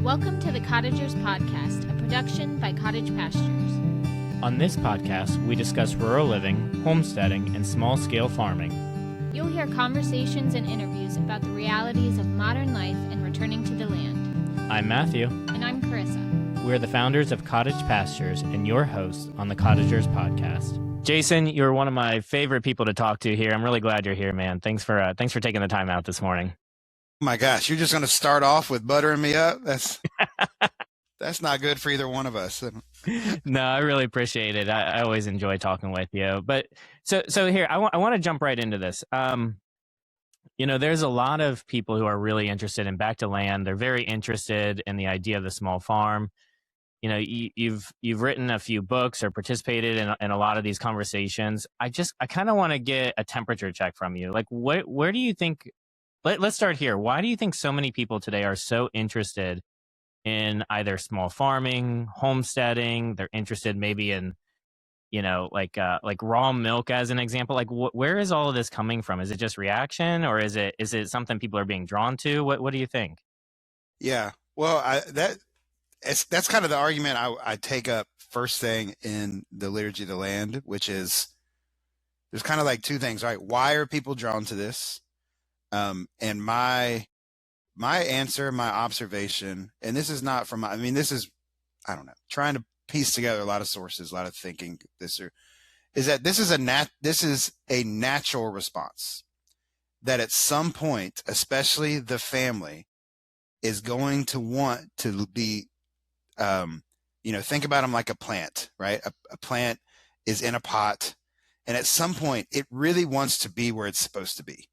Welcome to the Cottagers Podcast, a production by Cottage Pastures. On this podcast, we discuss rural living, homesteading, and small-scale farming. You'll hear conversations and interviews about the realities of modern life and returning to the land. I'm Matthew. And I'm Carissa. We're the founders of Cottage Pastures and your hosts on the Cottagers Podcast. Jason, you're one of my favorite people to talk to here. I'm really glad you're here, man. Thanks for taking the time out this morning. Oh my gosh, you're just going to start off with buttering me up? That's not good for either one of us. No, I really appreciate it. I always enjoy talking with you. But so here, I want to jump right into this. There's a lot of people who are really interested in back to land. They're very interested in the idea of the small farm. You know, you've written a few books or participated in a lot of these conversations. I kind of want to get a temperature check from you. Like, where do you think? Let's start here. Why do you think so many people today are so interested in either small farming, homesteading? They're interested maybe in, like raw milk as an example. Like, where is all of this coming from? Is it just reaction, or is it something people are being drawn to? What do you think? Yeah, well, that's kind of the argument I take up first thing in the Liturgy of the Land, which is there's kind of like two things, right? Why are people drawn to this? And my answer, my observation, and this is not from, this is, I don't know, trying to piece together a lot of sources, a lot of thinking is that this is a natural response that at some point, especially the family is going to want to be, think about them like a plant, right? A plant is in a pot, and at some point it really wants to be where it's supposed to be.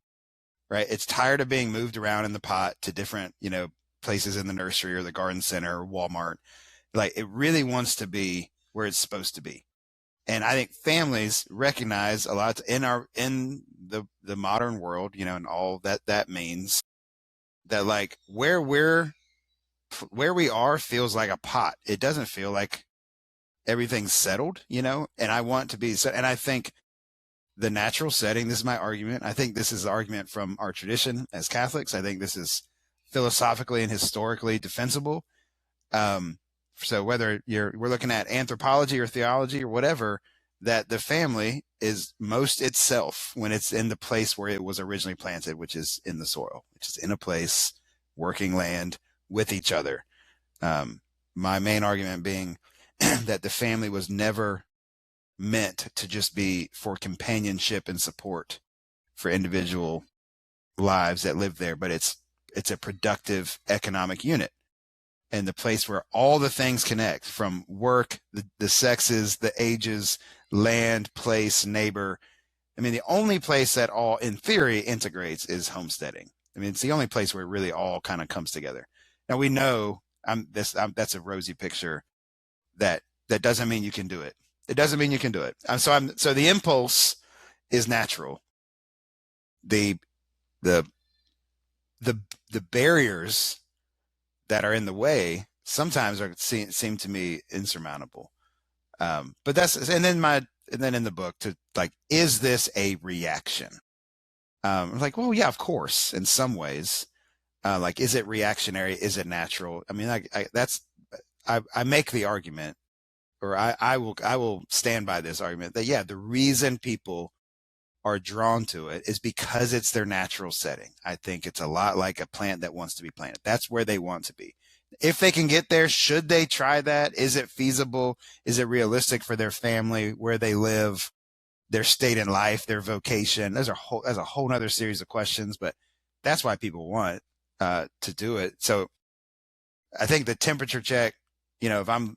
Right. It's tired of being moved around in the pot to different, places in the nursery or the garden center or Walmart. Like, it really wants to be where it's supposed to be. And I think families recognize a lot in the modern world, and all that means that, like, where we are feels like a pot. It doesn't feel like everything's settled, and I want to be set. And I think the natural setting, this is my argument. I think this is the argument from our tradition as Catholics. I think this is philosophically and historically defensible. So whether we're looking at anthropology or theology or whatever, that the family is most itself when it's in the place where it was originally planted, which is in the soil, which is in a place, working land with each other. My main argument being that the family was never meant to just be for companionship and support for individual lives that live there, but it's a productive economic unit, and the place where all the things connect, from work, the sexes, the ages, land, place, neighbor. The only place that all in theory integrates is homesteading. It's the only place where it really all kind of comes together. Now we know that's a rosy picture. That doesn't mean you can do it. It doesn't mean you can do it. So the impulse is natural. The barriers that are in the way sometimes seem to me insurmountable. But and then in the book is this a reaction? I'm like, well, yeah, of course, in some ways. Is it reactionary? Is it natural? I make the argument, or I will stand by this argument that, yeah, the reason people are drawn to it is because it's their natural setting. I think it's a lot like a plant that wants to be planted. That's where they want to be. If they can get there, should they try that? Is it feasible? Is it realistic for their family, where they live, their state in life, their vocation? That's a whole nother series of questions, but that's why people want to do it. So I think the temperature check, if I'm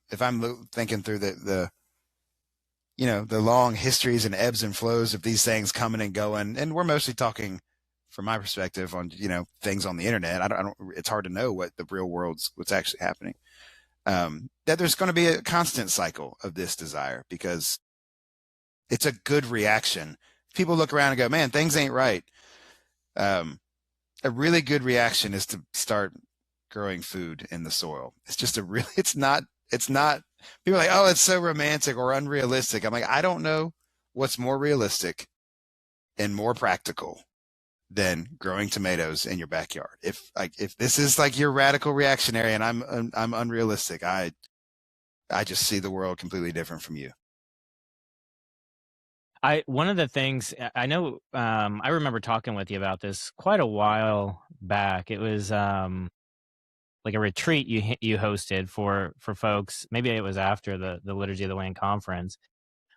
thinking through the long histories and ebbs and flows of these things coming and going, and we're mostly talking from my perspective on, things on the internet. I don't, it's hard to know what the real what's actually happening. That there's going to be a constant cycle of this desire, because it's a good reaction. People look around and go, man, things ain't right. A really good reaction is to start growing food in the soil. It's not, people are like, oh, it's so romantic or unrealistic. I'm like, I don't know what's more realistic and more practical than growing tomatoes in your backyard. If this is like your radical reactionary and I'm unrealistic, I just see the world completely different from you. One of the things I know, I remember talking with you about this quite a while back. It was like a retreat you hosted for folks. Maybe it was after the Liturgy of the Land conference,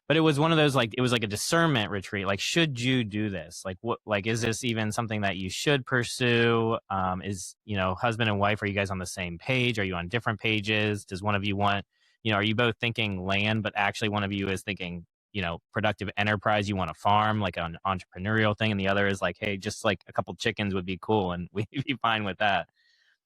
but it was one of those, like, it was like a discernment retreat. Like, should you do this? Like, what, like, is this even something that you should pursue? Is, husband and wife, are you guys on the same page? Are you on different pages? Does one of you want, are you both thinking land, but actually one of you is thinking, productive enterprise, you want to farm, like an entrepreneurial thing, and the other is like, hey, just like a couple chickens would be cool and we'd be fine with that.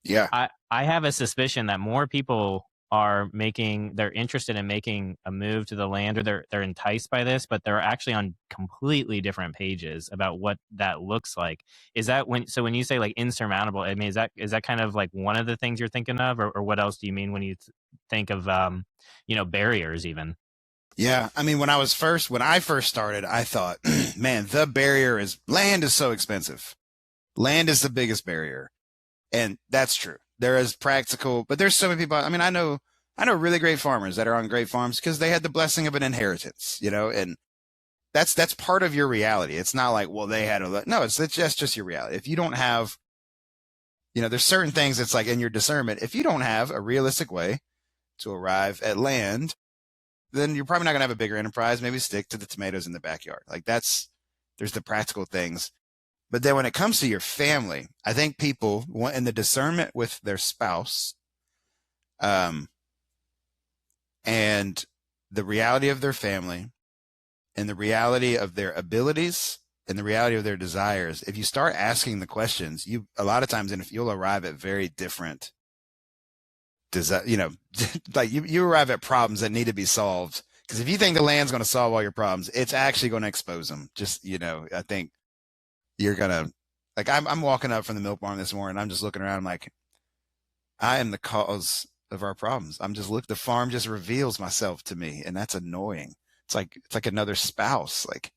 Yeah. I have a suspicion that more people they're interested in making a move to the land, or they're enticed by this, but they're actually on completely different pages about what that looks like. Is that when you say like insurmountable, I mean, is that kind of like one of the things you're thinking of, or what else do you mean when you think of, barriers even? Yeah. I mean, when I first started, I thought, man, the barrier is land is so expensive. Land is the biggest barrier. And that's true. There is practical, but there's so many people. I mean, I know really great farmers that are on great farms because they had the blessing of an inheritance, and that's part of your reality. It's not like, well, they had no, that's just your reality. If you don't have, there's certain things that's like in your discernment. If you don't have a realistic way to arrive at land, then you're probably not going to have a bigger enterprise. Maybe stick to the tomatoes in the backyard. Like there's the practical things. But then when it comes to your family, I think people want in the discernment with their spouse, and the reality of their family and the reality of their abilities and the reality of their desires. If you start asking the questions, a lot of times, and if you'll arrive at very different, like you arrive at problems that need to be solved. Because if you think the land's going to solve all your problems, it's actually going to expose them. Just, I think you're going to, like, I'm walking up from the milk barn this morning. I'm just looking around. I'm like, I am the cause of our problems. The farm just reveals myself to me. And that's annoying. It's like another spouse. Like,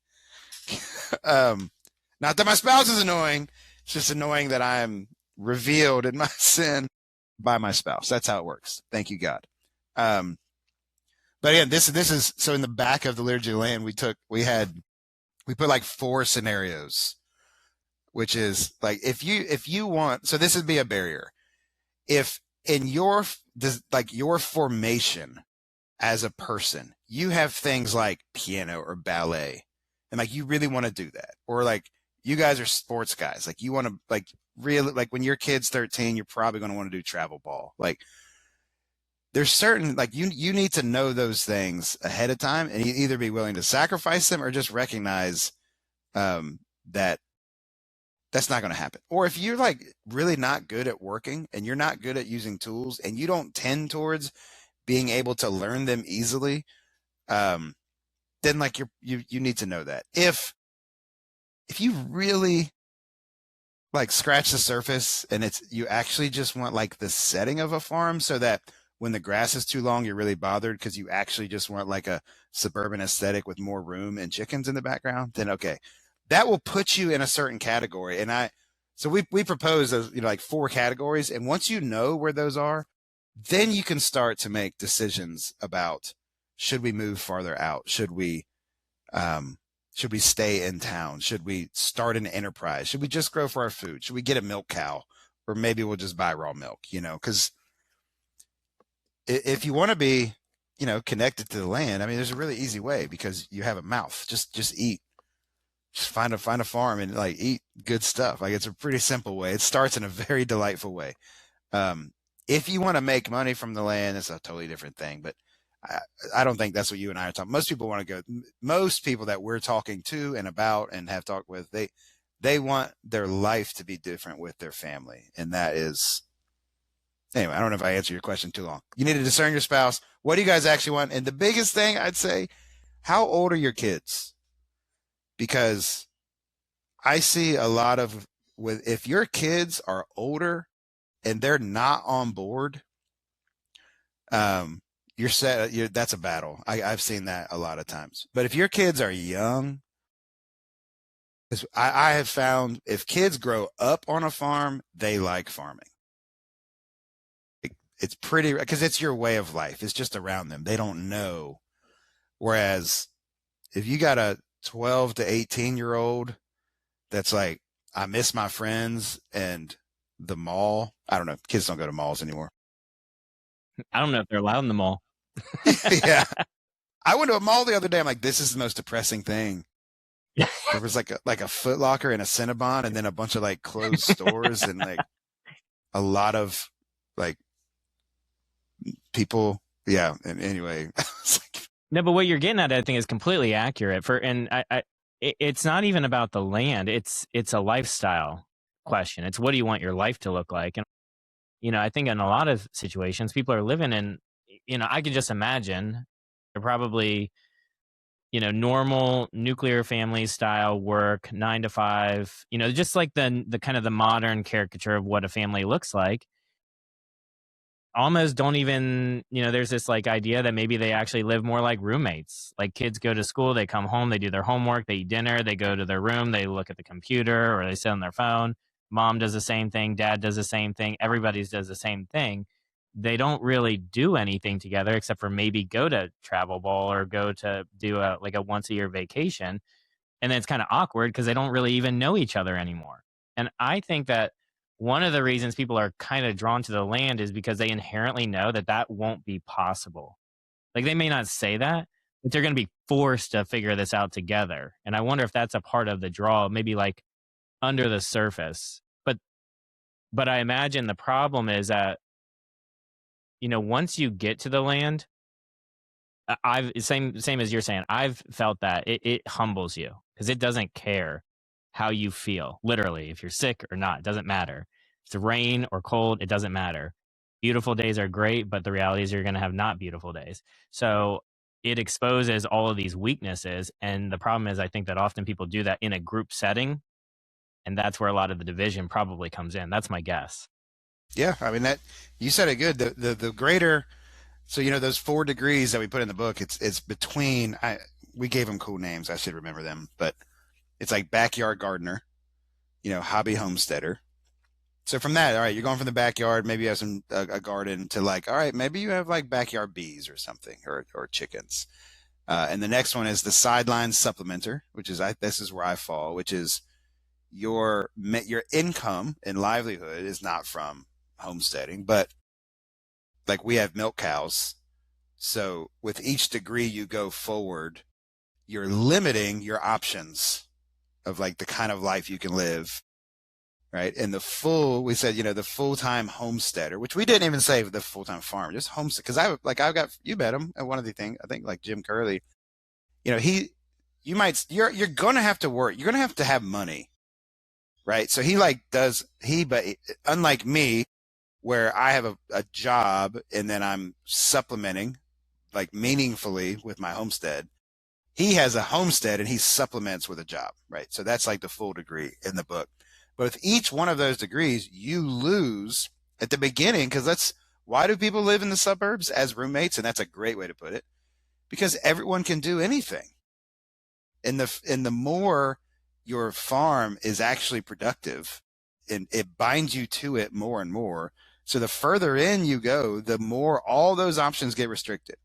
not that my spouse is annoying. It's just annoying that I'm revealed in my sin by my spouse. That's how it works. Thank you, God. But again, this is, so in the back of the Liturgy of the Land, we put like 4 scenarios, which is like, if you want, so this would be a barrier. If in your formation as a person, you have things like piano or ballet, and like, you really want to do that, or like you guys are sports guys, like you want to, like, really, like when your kid's 13, you're probably going to want to do travel ball. Like, there's certain, like, you need to know those things ahead of time, and you either be willing to sacrifice them or just recognize that that's not going to happen. Or if you're like really not good at working and you're not good at using tools and you don't tend towards being able to learn them easily, then like you need to know that. If you really like scratch the surface and you actually just want like the setting of a farm, so that when the grass is too long, you're really bothered because you actually just want like a suburban aesthetic with more room and chickens in the background, then okay, that will put you in a certain category. And so we propose those, like 4 categories. And once you know where those are, then you can start to make decisions about, should we move farther out? Should we stay in town? Should we start an enterprise? Should we just grow for our food? Should we get a milk cow? Or maybe we'll just buy raw milk, because if you want to be, connected to the land, I mean, there's a really easy way, because you have a mouth. Just eat. Just find a farm and like eat good stuff. Like, it's a pretty simple way. It starts in a very delightful way. If you want to make money from the land, it's a totally different thing. But I don't think that's what you and I are talking. Most people want to go. Most people that we're talking to and about and have talked with, they want their life to be different with their family, and that is. Anyway, I don't know if I answered your question too long. You need to discern your spouse. What do you guys actually want? And the biggest thing I'd say, how old are your kids? Because I see a lot of, if your kids are older and they're not on board, you're set. That's a battle. I've seen that a lot of times. But if your kids are young, 'Cause I have found if kids grow up on a farm, they like farming. It's pretty because it's your way of life. It's just around them. They don't know. Whereas if you got a 12 to 18-year-old that's like, I miss my friends and the mall. I don't know. Kids don't go to malls anymore. I don't know if they're allowed in the mall. Yeah. I went to a mall the other day. I'm like, this is the most depressing thing. There was like a Foot Locker and a Cinnabon and then a bunch of like closed stores and like a lot of like people. Yeah. And anyway, it's like, No, but what you're getting at, I think, is completely accurate. It's not even about the land. It's a lifestyle question. It's what do you want your life to look like? And I think in a lot of situations, people are living in. I could just imagine they're probably normal nuclear family style work, 9 to 5. Just like the kind of the modern caricature of what a family looks like. Almost don't even, there's this like idea that maybe they actually live more like roommates. Like kids go to school, they come home, they do their homework, they eat dinner, they go to their room, they look at the computer or they sit on their phone. Mom does the same thing, dad does the same thing, everybody does the same thing. They don't really do anything together except for maybe go to travel ball or go to do a once a year vacation. And then it's kind of awkward because they don't really even know each other anymore. And I think that one of the reasons people are kind of drawn to the land is because they inherently know that won't be possible. Like they may not say that, but they're going to be forced to figure this out together. And I wonder if that's a part of the draw, maybe like under the surface. But I imagine the problem is that, once you get to the land, I've same as you're saying, I've felt that it humbles you because it doesn't care how you feel. Literally, if you're sick or not, it doesn't matter. If it's rain or cold, it doesn't matter. Beautiful days are great, but the reality is you're going to have not beautiful days. So it exposes all of these weaknesses. And the problem is, I think that often people do that in a group setting. And that's where a lot of the division probably comes in. That's my guess. yeah, I mean that you said it good. The greater, so those 4 degrees that we put in the book, it's between. We gave them cool names. I should remember them, but it's like backyard gardener, hobby homesteader. So from that, all right, you're going from the backyard. Maybe you have a garden to like, all right, maybe you have like backyard bees or something, or chickens. And the next one is the sideline supplementer, which is this is where I fall, which is your income and livelihood is not from homesteading, but like we have milk cows. So with each degree you go forward, you're limiting your options of like the kind of life you can live. Right. And we said, the full-time homesteader, which we didn't even say the full-time farmer, just homestead. Cause I've got, you met him at one of the things, I think like Jim Curley, you're going to have to work. You're going to have money. Right. So but unlike me, where I have a job and then I'm supplementing like meaningfully with my homestead, he has a homestead and he supplements with a job. Right. So that's like the full degree in the book. But with each one of those degrees, you lose at the beginning, because why do people live in the suburbs as roommates? And that's a great way to put it, because everyone can do anything. And the more your farm is actually productive, and it binds you to it more and more. So the further in you go, the more all those options get restricted.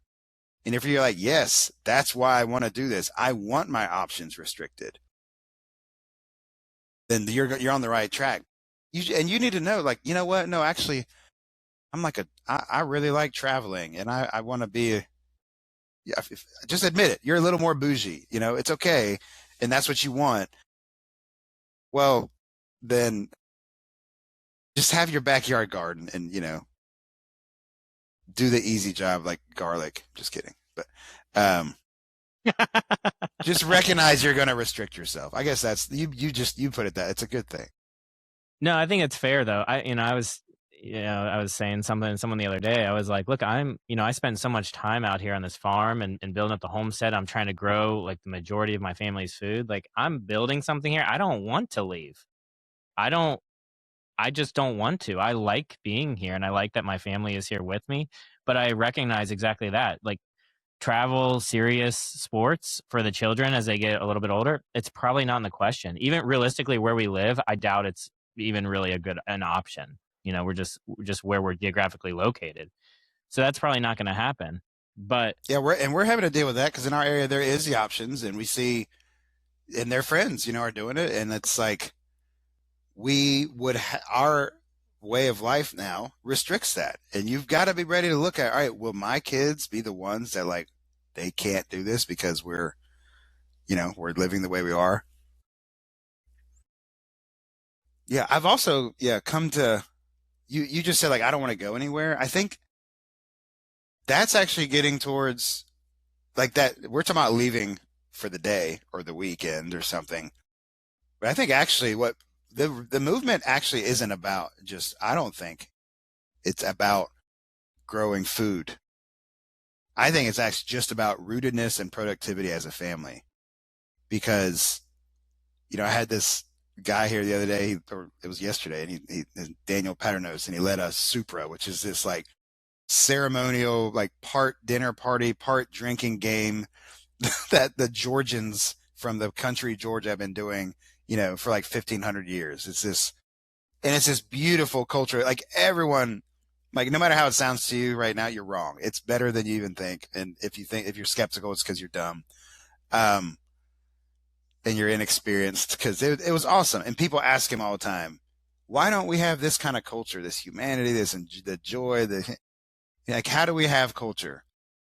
And if you're like, yes, that's why I want to do this, I want my options restricted, then you're on the right track. And you need to know, like, you know what? No, actually, I'm like I really like traveling, and I want to be. Yeah, just admit it. You're a little more bougie. It's okay, and that's what you want. Well, then just have your backyard garden, and do the easy job like garlic. Just kidding, but just recognize you're going to restrict yourself. I guess that's you put it that it's a good thing. No, I think it's fair though. I was saying something to someone the other day. I was like, look, I spend so much time out here on this farm and building up the homestead. I'm trying to grow like the majority of my family's food. Like I'm building something here. I don't want to leave. I just don't want to. I like being here and I like that my family is here with me, but I recognize exactly that. Like travel serious sports for the children as they get a little bit older, it's probably not in the question. Even realistically, where we live, I doubt it's even really an option. We're just where we're geographically located, so that's probably not going to happen. But yeah, we're having to deal with that because in our area there is the options, and we see, and their friends, are doing it, and it's like our way of life now restricts that, and you've got to be ready to look at, all right, will my kids be the ones that like they can't do this because we're living the way we are? Yeah, I've also come to you just said like I don't want to go anywhere. I think that's actually getting towards like that. We're talking about leaving for the day or the weekend or something. But I think actually what the movement actually isn't about just, I don't think it's about growing food. I think it's actually just about rootedness and productivity as a family. Because, I had this guy here the other day, or it was yesterday, and he Daniel Paternos, and he led a Supra, which is this like ceremonial, like part dinner party, part drinking game that the Georgians from the country Georgia have been doing, for like 1500 years. It's this beautiful culture. Like everyone, like no matter how it sounds to you right now, you're wrong. It's better than you even think. And if you're skeptical, it's because you're dumb. And you're inexperienced, because it was awesome. And people ask him all the time, why don't we have this kind of culture, this humanity, the joy, like, how do we have culture?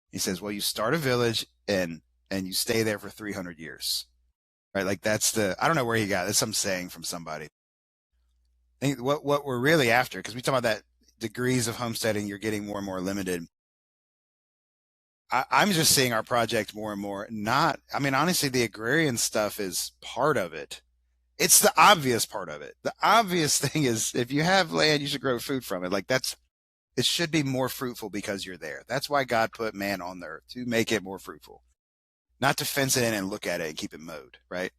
He says, well, you start a village and you stay there for 300 years. Right? Like that's I don't know where he got it. That's some saying from somebody. I think what we're really after, because we talk about that degrees of homesteading, you're getting more and more limited. I'm just seeing our project more and more honestly, the agrarian stuff is part of it. It's the obvious part of it. The obvious thing is if you have land, you should grow food from it. Like it should be more fruitful because you're there. That's why God put man on the earth, to make it more fruitful, not to fence it in and look at it and keep it mowed, right?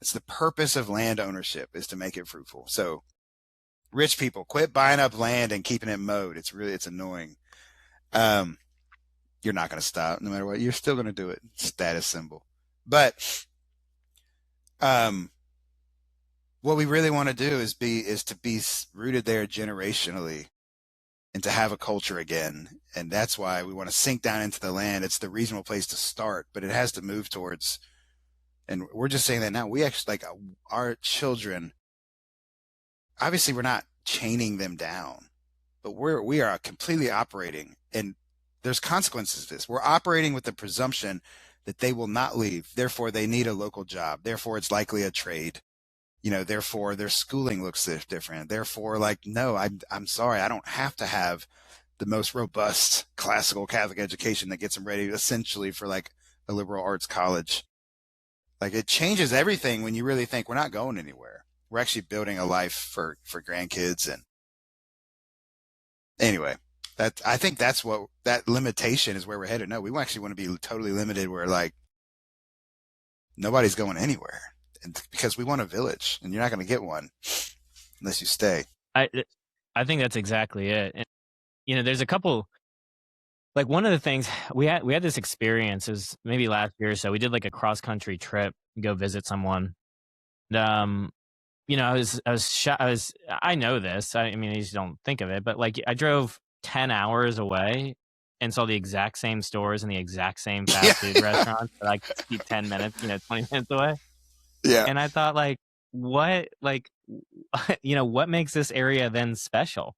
It's the purpose of land ownership, is to make it fruitful. So rich people, quit buying up land and keeping it mowed. It's annoying. You're not going to stop no matter what. You're still going to do it. Status symbol. But what we really want to do is to be rooted there generationally and to have a culture again. And that's why we want to sink down into the land. It's the reasonable place to start, but it has to move towards, and we're just saying that now, we actually, like our children, obviously we're not chaining them down, but we are completely operating, and there's consequences to this. We're operating with the presumption that they will not leave. Therefore, they need a local job. Therefore, it's likely a trade. Therefore their schooling looks different. Therefore, like, no, I'm sorry. I don't have to have the most robust classical Catholic education that gets them ready essentially for like a liberal arts college. Like it changes everything when you really think we're not going anywhere. We're actually building a life for grandkids. And anyway, I think that's what that limitation is, where we're headed. No, we actually want to be totally limited, where like nobody's going anywhere, and because we want a village, and you're not going to get one unless you stay. I think that's exactly it. And there's a couple, like one of the things we had this experience, is maybe last year or so. We did like a cross country trip, go visit someone. And, I know this. I mean, I just don't think of it, but like I drove 10 hours away and saw the exact same stores and the exact same fast food restaurants that I could keep 10 minutes, 20 minutes away. Yeah. And I thought, like, what makes this area then special?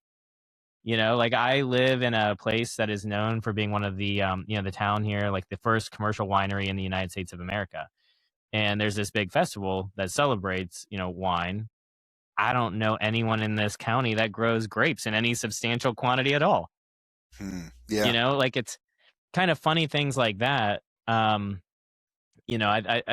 Like I live in a place that is known for being one of the, the town here, like the first commercial winery in the United States of America. And there's this big festival that celebrates, wine. I don't know anyone in this county that grows grapes in any substantial quantity at all. Yeah. Like it's kind of funny things like that. I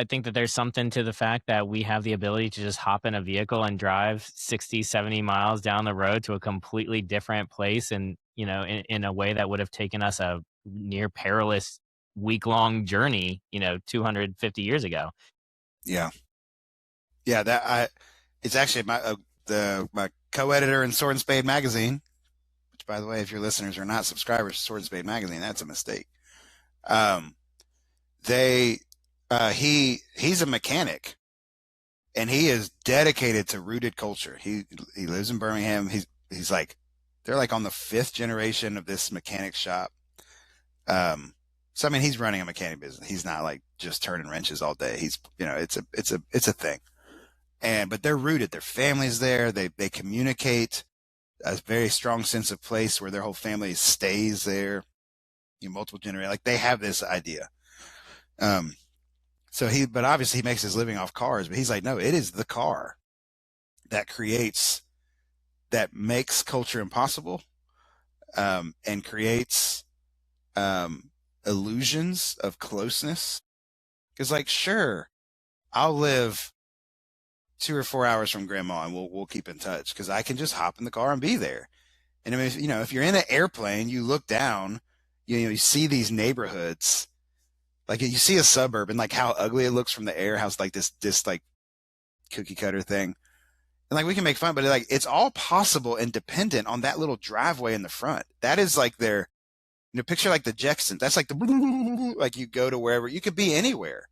think that there's something to the fact that we have the ability to just hop in a vehicle and drive 60, 70 miles down the road to a completely different place. And, in a way that would have taken us a near perilous week-long journey, 250 years ago. Yeah. Yeah. It's actually my co-editor in Sword and Spade magazine, which, by the way, if your listeners are not subscribers to Sword and Spade magazine, that's a mistake. they he's a mechanic, and he is dedicated to rooted culture. He lives in Birmingham. He's like, they're like on the fifth generation of this mechanic shop. So I mean, he's running a mechanic business. He's not like just turning wrenches all day. He's, it's a thing. But they're rooted. Their family's there. They communicate a very strong sense of place where their whole family stays there. Multiple generations. Like, they have this idea. But obviously he makes his living off cars, but he's like, no, it is the car that makes culture impossible, and creates, illusions of closeness. Cause like, sure, I'll live 2 or 4 hours from grandma and we'll keep in touch, cause I can just hop in the car and be there. And I mean, if you're in an airplane, you look down, you see these neighborhoods, like you see a suburb and like how ugly it looks from the air, how it's like this like cookie cutter thing. And like, we can make fun, but it's all possible and dependent on that little driveway in the front. That is like their, picture like the Jetsons. That's like like you go to wherever, you could be anywhere.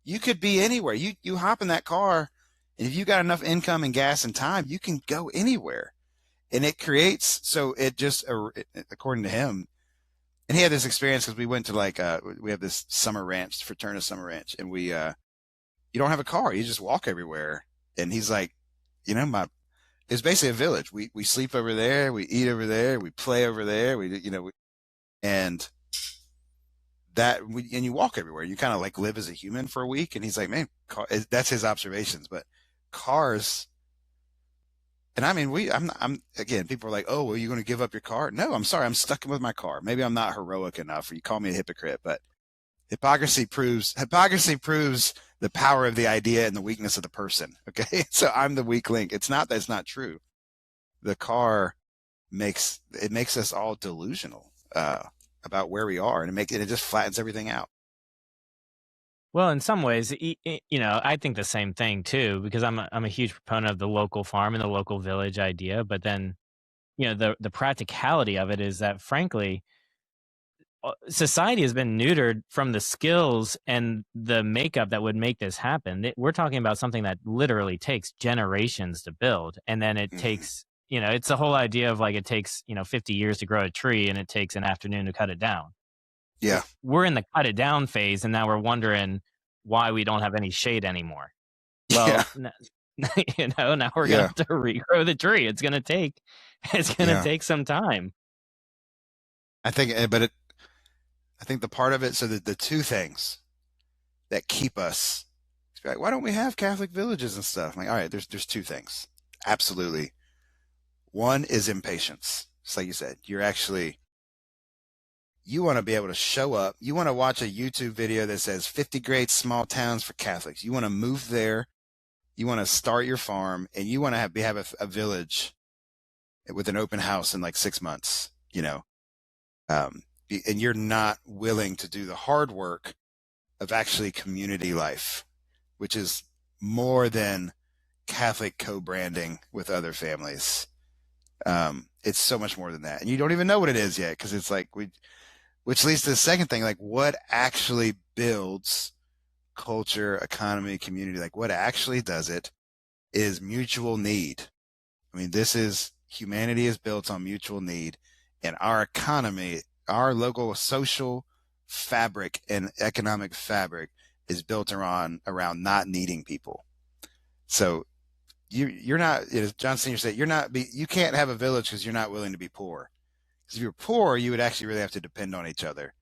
You could be anywhere. You hop in that car, and if you got enough income and gas and time, you can go anywhere. And it creates, so it just, according to him, and he had this experience because we went to we have this summer ranch, Fraterna Summer Ranch, and you don't have a car. You just walk everywhere. And he's like, it's basically a village. We sleep over there. We eat over there. We play over there. And you walk everywhere. You kind of like live as a human for a week. And he's like, man, that's his observations. But cars, and I mean, again, people are like, oh, well, you going to give up your car? No, I'm sorry. I'm stuck with my car. Maybe I'm not heroic enough, or you call me a hypocrite, but hypocrisy proves the power of the idea and the weakness of the person. Okay. So I'm the weak link. It's not, that's not true. The car makes us all delusional, about where we are, and it just flattens everything out. Well, in some ways, I think the same thing too, because I'm a huge proponent of the local farm and the local village idea. But then, the practicality of it is that, frankly, society has been neutered from the skills and the makeup that would make this happen. We're talking about something that literally takes generations to build, and then it takes, it's the whole idea of like, it takes 50 years to grow a tree, and it takes an afternoon to cut it down. Yeah. We're in the cut it down phase, and now we're wondering why we don't have any shade anymore. Well, now we're going to have to regrow the tree. It's going to take some time. I think, I think the part of it, so that the two things that keep us, like, why don't we have Catholic villages and stuff? I'm like, all right, there's two things. Absolutely. One is impatience. Just like you said, you want to be able to show up. You want to watch a YouTube video that says 50 great small towns for Catholics. You want to move there. You want to start your farm, and you want to have a village with an open house in like 6 months, and you're not willing to do the hard work of actually community life, which is more than Catholic co-branding with other families. It's so much more than that. And you don't even know what it is yet, because it's like, which leads to the second thing, like what actually builds culture, economy, community, like what actually does it is mutual need. I mean, humanity is built on mutual need, and our economy, our local social fabric and economic fabric is built around not needing people. So you're not, as John Senior said, you can't have a village because you're not willing to be poor. Because if you're poor, you would actually really have to depend on each other.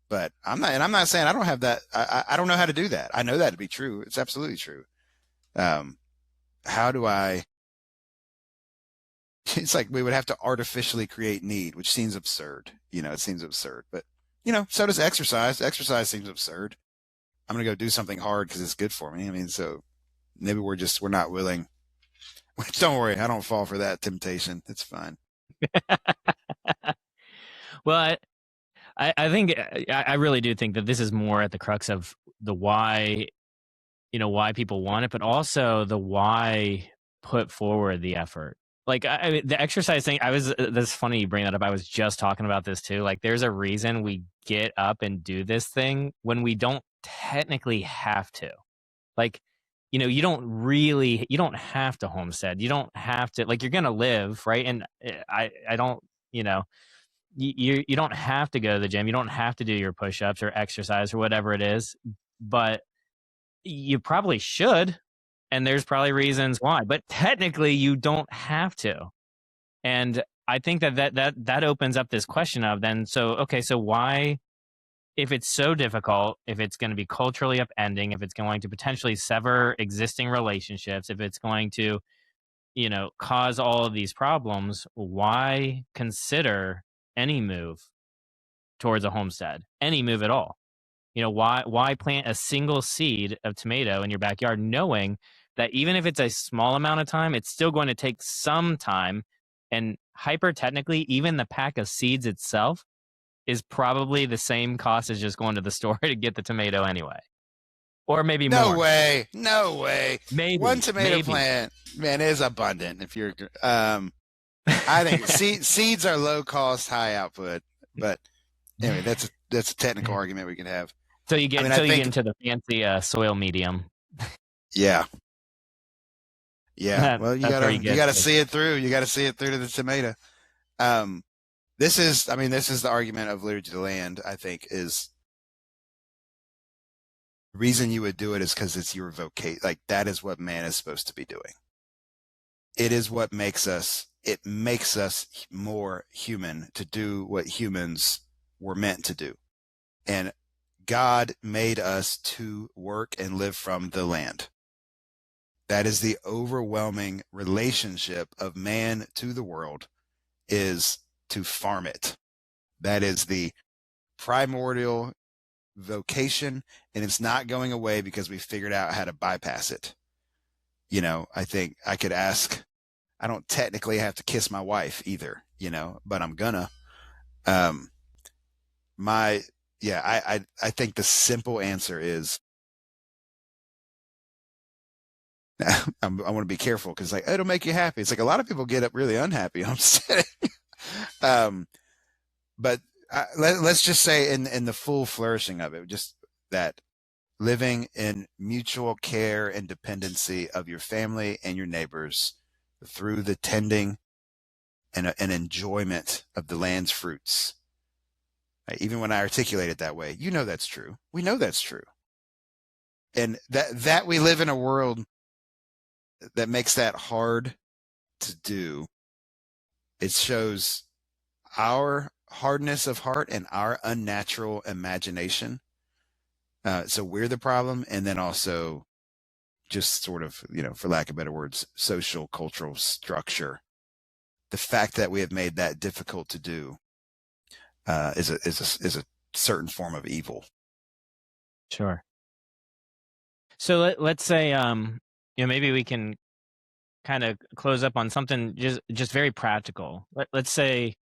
But I'm not saying I don't have that. I don't know how to do that. I know that to be true. It's absolutely true. How do I? It's like we would have to artificially create need, which seems absurd. It seems absurd. But so does exercise. Exercise seems absurd. I'm gonna go do something hard because it's good for me. I mean, so maybe we're not willing. Which, don't worry, I don't fall for that temptation. It's fine. Well, I think I really do think that this is more at the crux of the why, why people want it, but also the why put forward the effort. Like the exercise thing, that's funny you bring that up. I was just talking about this too. Like there's a reason we get up and do this thing when we don't technically have to. Like, you don't have to homestead. You don't have to, like, you're going to live, right? And I don't, you don't have to go to the gym. You don't have to do your push-ups or exercise or whatever it is, but you probably should. And there's probably reasons why, but technically you don't have to. And I think that opens up this question of then, so why, if it's so difficult, if it's going to be culturally upending, if it's going to potentially sever existing relationships, if it's going to, cause all of these problems, why consider any move towards a homestead, any move at all? Why plant a single seed of tomato in your backyard, knowing that even if it's a small amount of time, it's still going to take some time. And hyper technically, even the pack of seeds itself is probably the same cost as just going to the store to get the tomato anyway. Or maybe more. No way. Maybe. One tomato plant, man, is abundant. If you're, I think seeds are low cost, high output. But anyway, that's a technical argument we can have. So you get into the fancy soil medium. Yeah. Well, you gotta see it through. You gotta see it through to the tomato. This is the argument of liturgy of the land. I think is the reason you would do it is because it's your vocation. Like that is what man is supposed to be doing. It is what makes us. It makes us more human to do what humans were meant to do, and God made us to work and live from the land. That is the overwhelming relationship of man to the world, is to farm it. That is the primordial vocation, and it's not going away because we figured out how to bypass it. I think I could ask, I don't technically have to kiss my wife either, but I'm gonna. I think the simple answer is, I want to be careful because it'll make you happy. It's like a lot of people get up really unhappy homesteading. But let's just say in the full flourishing of it, just that living in mutual care and dependency of your family and your neighbors through the tending and enjoyment of the land's fruits. Even when I articulate it that way, that's true. We know that's true. And that we live in a world that makes that hard to do. It shows our hardness of heart and our unnatural imagination. So we're the problem. And then also just sort of, for lack of better words, social, cultural structure. The fact that we have made that difficult to do is a certain form of evil. Sure. So let's say, maybe we can kind of close up on something just very practical. Let's say,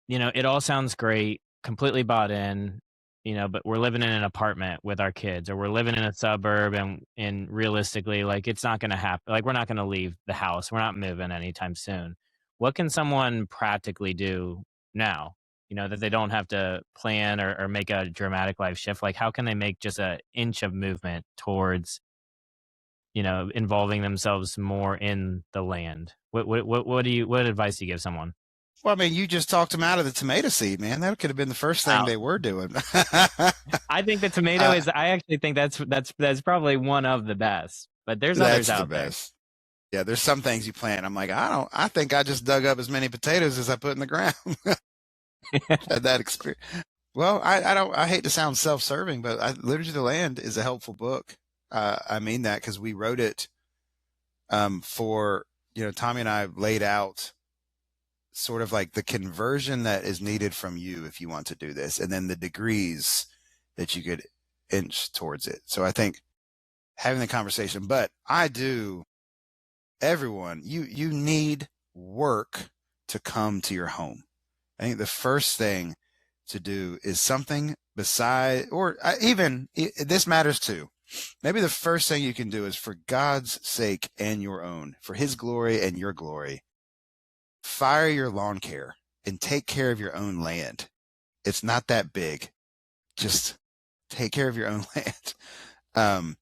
it all sounds great, completely bought in, but we're living in an apartment with our kids, or we're living in a suburb, and realistically, like, it's not going to happen. Like, we're not going to leave the house. We're not moving anytime soon. What can someone practically do now, that they don't have to plan or make a dramatic life shift? Like, how can they make just an inch of movement towards, involving themselves more in the land? What advice do you give someone? Well, you just talked them out of the tomato seed, man. That could have been the first thing they were doing. I think the tomato is. I actually think that's probably one of the best. But there's others out there. Yeah, there's some things you plant. I'm like, I think I just dug up as many potatoes as I put in the ground. Had that experience. Well, I hate to sound self-serving, but Liturgy of the Land is a helpful book. I mean that because we wrote it for, Tommy and I laid out sort of like the conversion that is needed from you if you want to do this, and then the degrees that you could inch towards it. So I think having the conversation, but everyone, you need work to come to your home. I think the first thing to do is something beside, or even this matters too. maybe the first thing you can do is, for God's sake and your own, for his glory and your glory, fire your lawn care and take care of your own land. It's not that big. Just take care of your own land.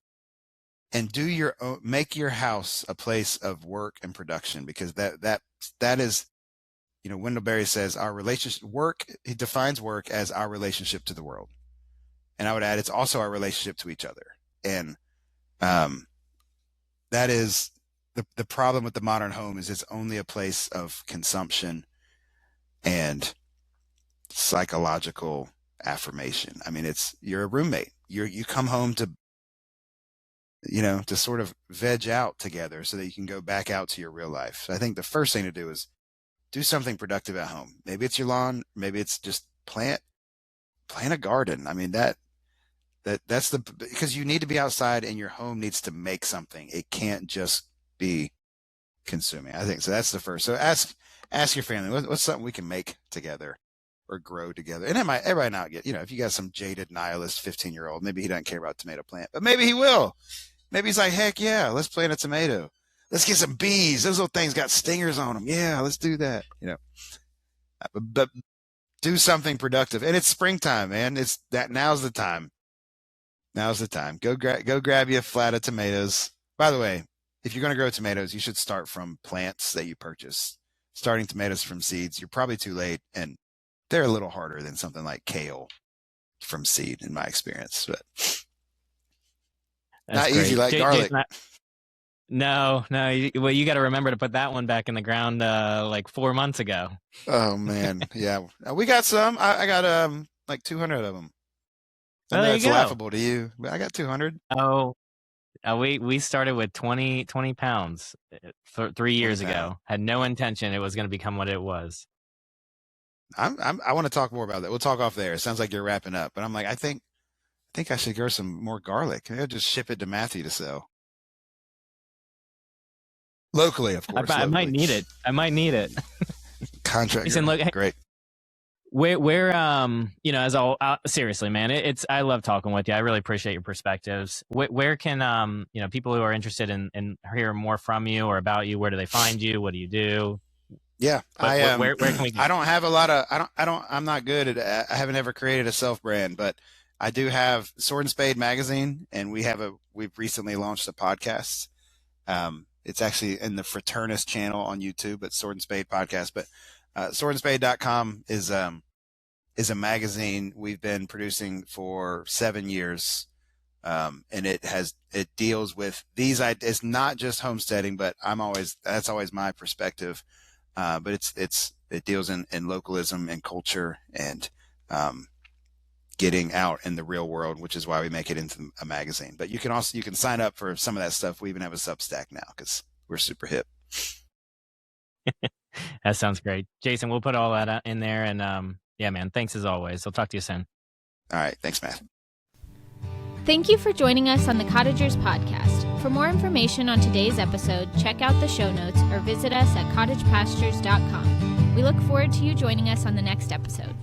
And do your own, make your house a place of work and production, because that is, Wendell Berry says our relationship he defines work as our relationship to the world. And I would add, it's also our relationship to each other. And that is the problem with the modern home, is it's only a place of consumption and psychological affirmation. I mean, you're a roommate. You come home to sort of veg out together so that you can go back out to your real life. So I think the first thing to do is do something productive at home. Maybe it's your lawn, maybe it's just plant a garden. I mean, that's because you need to be outside, and your home needs to make something. It can't just be consuming. I think so. That's the first. So ask your family, what's something we can make together or grow together. And everybody not get, if you got some jaded nihilist 15-year-old, maybe he doesn't care about tomato plant, but maybe he will. Maybe he's like, heck yeah, let's plant a tomato. Let's get some bees. Those little things got stingers on them. Yeah, let's do that. But do something productive. And it's springtime, man. Now's the time. Now's the time. Go grab you a flat of tomatoes. By the way, if you're going to grow tomatoes, you should start from plants that you purchase. Starting tomatoes from seeds, you're probably too late, and they're a little harder than something like kale from seed, in my experience. But that's not easy like garlic. No. You got to remember to put that one back in the ground like 4 months ago. Oh man, yeah. We got some. I got like 200 of them. I know it's laughable to you, but I got 200. Oh, we started with 20 pounds 3 years ago. Had no intention it was going to become what it was. I want to talk more about that. We'll talk off there. It sounds like you're wrapping up, but I'm like, I think I should grow some more garlic. Maybe I'll just ship it to Matthew to sell. Locally, of course. I might need it. Contract. Listen, look, great. Where as all seriously, man, I love talking with you. I really appreciate your perspectives. Where can people who are interested in hearing more from you or about you, where do they find you? What do you do? Yeah, where can we? I don't have a lot of. I'm not good at. I haven't ever created a self brand, but I do have Sword and Spade magazine, and we've recently launched a podcast. It's actually in the Fraternist channel on YouTube, but Sword and Spade podcast. But swordandspade.com is a magazine we've been producing for 7 years, and it deals with these ideas. It's not just homesteading, but that's always my perspective. But it deals in localism and culture and getting out in the real world, which is why we make it into a magazine. But you can sign up for some of that stuff. We even have a Substack now because we're super hip. That sounds great, Jason. We'll put all that in there, and yeah, man. Thanks as always. I'll talk to you soon. All right, thanks, Matt. Thank you for joining us on the Cottagers Podcast. For more information on today's episode, check out the show notes or visit us at cottagepastures.com. We look forward to you joining us on the next episode.